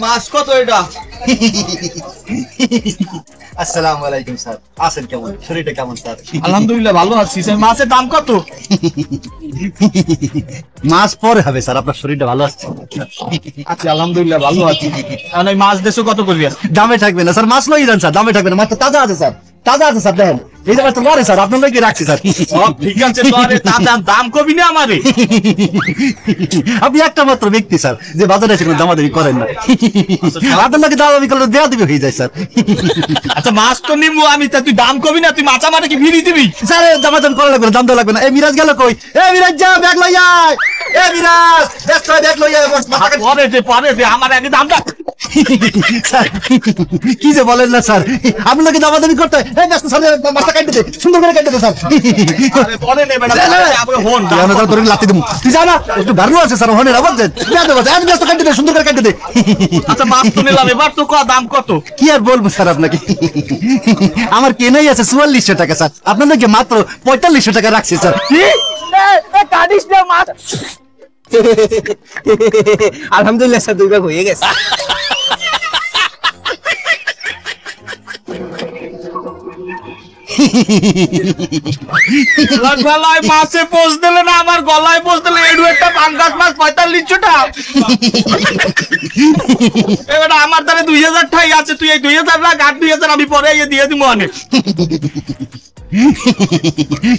মাছ কত এটা? আসসালামু আলাইকুম স্যার, আছেন কেমন? শরীরটা কেমন স্যার? আলহামদুলিল্লাহ ভালো আছি। মাছের দাম কত? মাছ পরে হবে স্যার, আপনার শরীরটা ভালো আছে? আচ্ছা আলহামদুলিল্লাহ ভালো আছি। এখন ওই মাছ দেশো কত করবি? দামে থাকবে না স্যার, মাছ লই যান স্যার, দামে থাকবে না, মাছ তো তাজা আছে স্যার, তাজা আছে স্যার। দেখেন এই যে মাছ তো মরে স্যার, আপনার লোকে রাখছি স্যার। ঠিক আছে, দাম কবি না আমারে। আপনি একটা মাত্র ব্যক্তি স্যার যে বাজারে এসে কোনো দামাদামি করেন না, আপনার লোকে দামাদামি করলে দেওয়া দিবে হয়ে যায় স্যার। আচ্ছা মাছ তো নিবো আমি, তা তুই দাম কবি না, তুই মাছ আমারে কি ফিরিয়ে দিবি? স্যার দামাদামি করা লাগবে না, দাম দেওয়া লাগবে না। এই মিরাজ গেল কই? এ মিরাজ যা ব্যাগ লই আয়, এ মিরাজ ব্যাগ লই আয়। পরে দে আমার আগে দামটা। স্যার কি যে বলেন না স্যার, আপনাকে দামাদামি করতে এই ব্যস্ত স্যার, মাছটা কাটতে দে, সুন্দর করে কাটতে দে স্যার। পরে নেবে না, হন তোর লাতি দেবো, তুই জানা একটু ভালো আছে স্যার, হনে না বলছেন ব্যস্ত কাটতে দে, সুন্দর করে কাটতে দে। আচ্ছা মাছ তো নিলাম, এবার তো দাম কত? কি আর বলবো স্যার আপনাকে, আমার কেনাই আছে 4400 টাকা স্যার, আপনাদেরকে মাত্র 4500 টাকা রাখছি স্যার। আলহামদুলিল্লাহ স্যার, 2 ভাগ হয়ে গেছে। গলায় মাছে পোষ দিলে না, আমার গলায় পোষ দিলে। এডু একটা পাঙ্গাস মাছ 4500 টাকা। এবার আমার দ্বারা 2000 ঠাই আছে, তুই এই 2000 রাখ, আর 2000 আমি পরে দিয়ে দিব অনেক।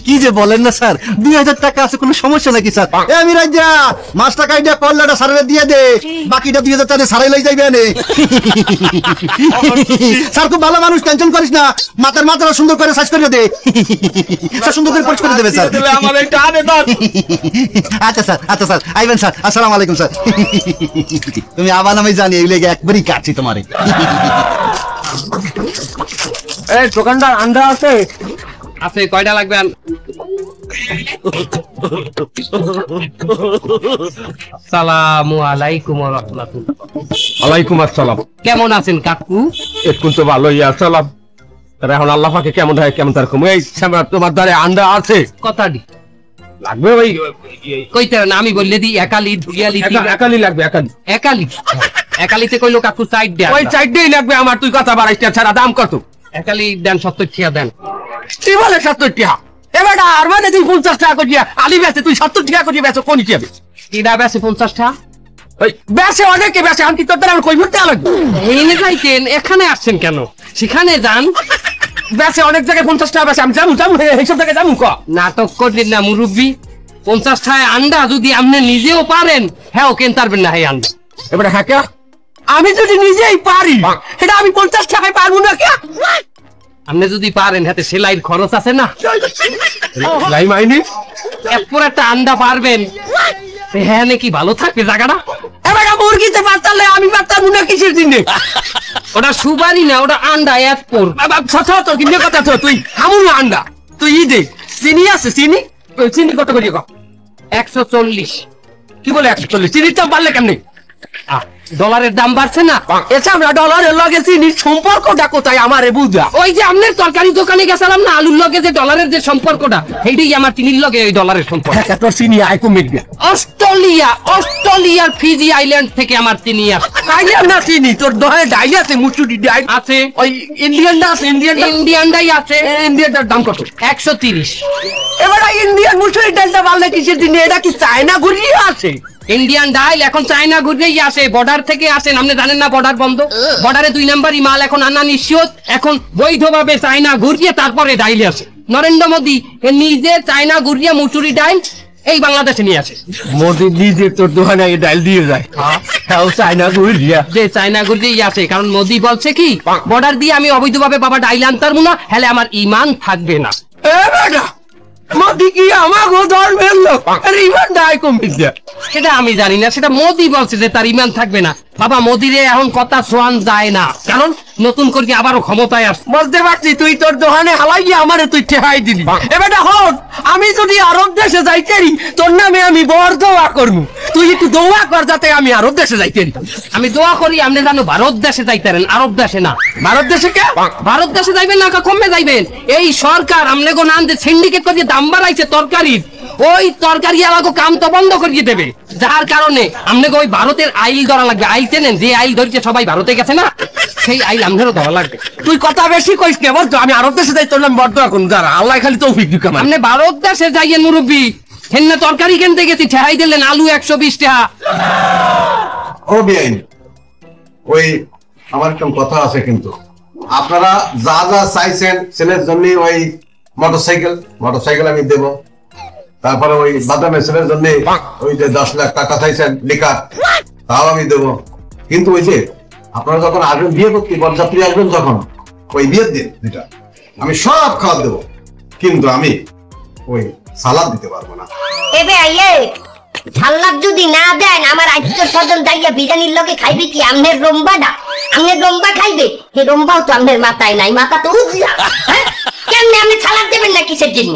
কি যে বলেন না স্যার, 2000 টাকা আছে, কোনো সমস্যা নাকি স্যার? এ মিরাজ যা মাছটা কাইটা কল্লাটা সারে দিয়ে দে, বাকিটা 2000 টাকা সারাই লই যাইবে নে। স্যার খুব ভালো মানুষ, টেনশন করিস না, মাথাটা সুন্দর করে সাইজ করে দে স্যার, সুন্দর করে পরিষ্কার করে দেবে স্যার। আমার একটা আনে ধর। আচ্ছা স্যার আইবেন স্যার, আসসালামু আলাইকুম স্যার। তুমি আবার আমি জানি এই লেগে একবারই কাটছি তোমারে। এই দোকানদার আন্ডা আছে? আছে, কয়টা লাগবে? আসসালামু আলাইকুম ওয়া রাহমাতুল্লাহ। ওয়ালাইকুম আসসালাম। কেমন আছেন কাকু? একটু তো ভালোই আসসালাম। এখন আল্লাহ পাকে কেমন হয় কেমন তার কম। এই তোমার দ্বারে আন্ডা আছে? কথাটি লাগবে ওই কইতে না, আমি বললে দি একালি ধুগিয়ালি একালি লাগবে। একালি একালিতে কইলো কাকু সাইড দেন। ওই চারটেই লাগবে আমার, তুই কথা বাড়াইতে ছাড়া। দাম কত? একালি দেন 70 টাকা দেন। কি বলে 70 টাকা? এবার আর মানে তুই 50 টাকা করিয়া আলি বেচে, তুই 70 টাকা করিয়া বেচো, কোন কি হবে? কিডা বেচে 50 টাকা? ওই বেচে অনেকে বেচে, আমি কি তোর দ্বারা কই ভরতে লাগবে? এইনে যাইতেন, এখানে আসছেন কেন? সেখানে যান। বেচে অনেক জায়গায় 50 টাকা বেচে, আমি জামু এইসব জায়গায় জামু। নাটক করলেন না মুরব্বী। 50 টাকায় আন্ডা যদি আপনি নিজেও পারেন, হ্যাঁ কেন পারবেন না? হ্যাঁ আন্ডা এবারে হ্যাঁ কে? আমি যদি নিজেই পারি এটা আমি 50 টাকায় পারবো না কে? আপনি যদি পারেন, হাতে সেলাইয়ের খরচ আছে না? লাই মাইনি এরপর একটা আন্ডা পারবেন, হ্যাঁ নাকি ভালো থাকবে জায়গাটা। এবার মুরগিতে পারতালে আমি পারতাম না কিসের দিনে? ওটা সুপারি না, ওটা আন্ডা। এরপর তোর কিনে কথা তো, তুই হামুন আন্ডা, তুই ই দে। চিনি আছে? চিনি কত করি? 140। কি বলে 140? চিনির দাম বাড়লে কেমনি? ডলারের দাম বাড়ছে না? এছাড়া ডলারের লগে চিনির সম্পর্কটা কোথায় আমারে বুঝা? ওই যে আপনার তরকারি দোকানে গেছিলাম না, আলুর লগে যে ডলারের যে সম্পর্কটা, সেইটাই আমার চিনির লগে ওই ডলারের সম্পর্ক। তোর চিনি আয় কমিটবে। অস্ট্রেলিয়ার ফিজি আইল্যান্ড থেকে আমার চিনি আসে। ডাইলিয়া না চিনি তোর দহে ডাইলি আছে, মুসুরি ডাইল আছে। ওই ইন্ডিয়ানটা আছে? ইন্ডিয়ানটাই আছে। ইন্ডিয়ানটার দাম কত? 130। এবার ইন্ডিয়ান মুসুরি ডালটা বাড়লে কিসের দিনে? এটা কি চায়না ঘুরিয়ে আছে? ইন্ডিয়ান ডাইল এখন চায়না ঘুরেই আসে, বর্ডার থেকে আসেন। আপনি জানেন না বর্ডার বন্ধ? বর্ডারে 2 নাম্বারই মাল এখন আনা নিশ্চিত। এখন বৈধভাবে চায়না ঘুরিয়ে তারপরে ডাইলে আসে। নরেন্দ্র মোদী নিজে চায়না ঘুরিয়ে মুসুরি ডাইল এই বাংলাদেশে নিয়ে আসে। মোদি নিজে তোর দোকানে ডাইল দিয়ে যায়, চায়না ঘুরিয়া যে চায়না ঘুরিয়েই আসে। কারণ মোদী বলছে কি, বর্ডার দিয়ে আমি অবৈধভাবে বাবা ডাইল আনতাম না, হলে আমার ইমান থাকবে না। মোদি কি আমাকে ধর্মের লোক? ইমান ডাই কমিছে সেটা আমি জানি না, সেটা মোদী বলছে যে তার ইমান থাকবে না। বাবা মোদিরে এখন কথা শোয়ান যায় না, কারণ নতুন করে আবারও ক্ষমতায় আসছে। বুঝতে পারছি, তুই তোর দোকানে হালাইয়া আমারে তুই ঠেহাই দিলি। এবারে হোক, আমি যদি আরব দেশে যাইতেরি তোর নামে আমি বড় দোয়া করবো, তুই একটু দোয়া কর যাতে আমি আরব দেশে যাইতেরি। আমি দোয়া করি আপনি জানো ভারত দেশে যাইতেন, আরব দেশে না। ভারত দেশে কে? ভারত দেশে যাইবেন না, কমে যাইবেন। এই সরকার আমনে গো নাম যে সিন্ডিকেট করে দাম বাড়াইছে তরকারির, ওই তরকারি আমাকে কাম তো বন্ধ করিয়ে দেবে, যার কারণে আপনাকে ওই ভারতের আইল ধরা লাগবে। আইল চেনেন? যে আইল ধরছে সবাই ভারতে গেছে না, সেই আইল আপনারও ধরা লাগবে। তুই কথা বেশি কইস কে বলতো? আমি আরব দেশে যাই, তোর নাম বড় দোয়া করুন, দাঁড়া আল্লাহ খালি তৌফিক দিক আমার। আপনি ভারত দেশে যাইয়েন মুরব্বী, হেন্না তরকারি কিনতে গেছি, ঠেহাই দিলেন আলু 120 টাকা। ও বেআইন, ওই আমার একটা কথা আছে, কিন্তু আপনারা যা যা চাইছেন ছেলের জন্য, ওই মোটরসাইকেল আমি দেব। তারপরে ওই বাদামের ছেলের জন্য ওই যে 10 লাখ টাকা চাইছেন লিকার, তাও আমি দেব। কিন্তু ওই যে আপনারা যখন আসবেন বিয়ে করতে, বরযাত্রী আসবেন যখন, ওই বিয়ের দিন যেটা আমি সব খাওয়া দেবো, কিন্তু আমি ওই সালাদ দিতে পারবো না। এবে আইয়ে সালাদ যদি না দেন, আমার আত্মীয় স্বজন যাইয়া বিরিয়ানির লগে খাইবে কি? আমনের রম্বা খাইবে? এই রম্বাও তো আমনের মাথায় নাই, মাথা তো উজলা। কেমনে আপনি সালাদ দেবেন না কিসের জন্য?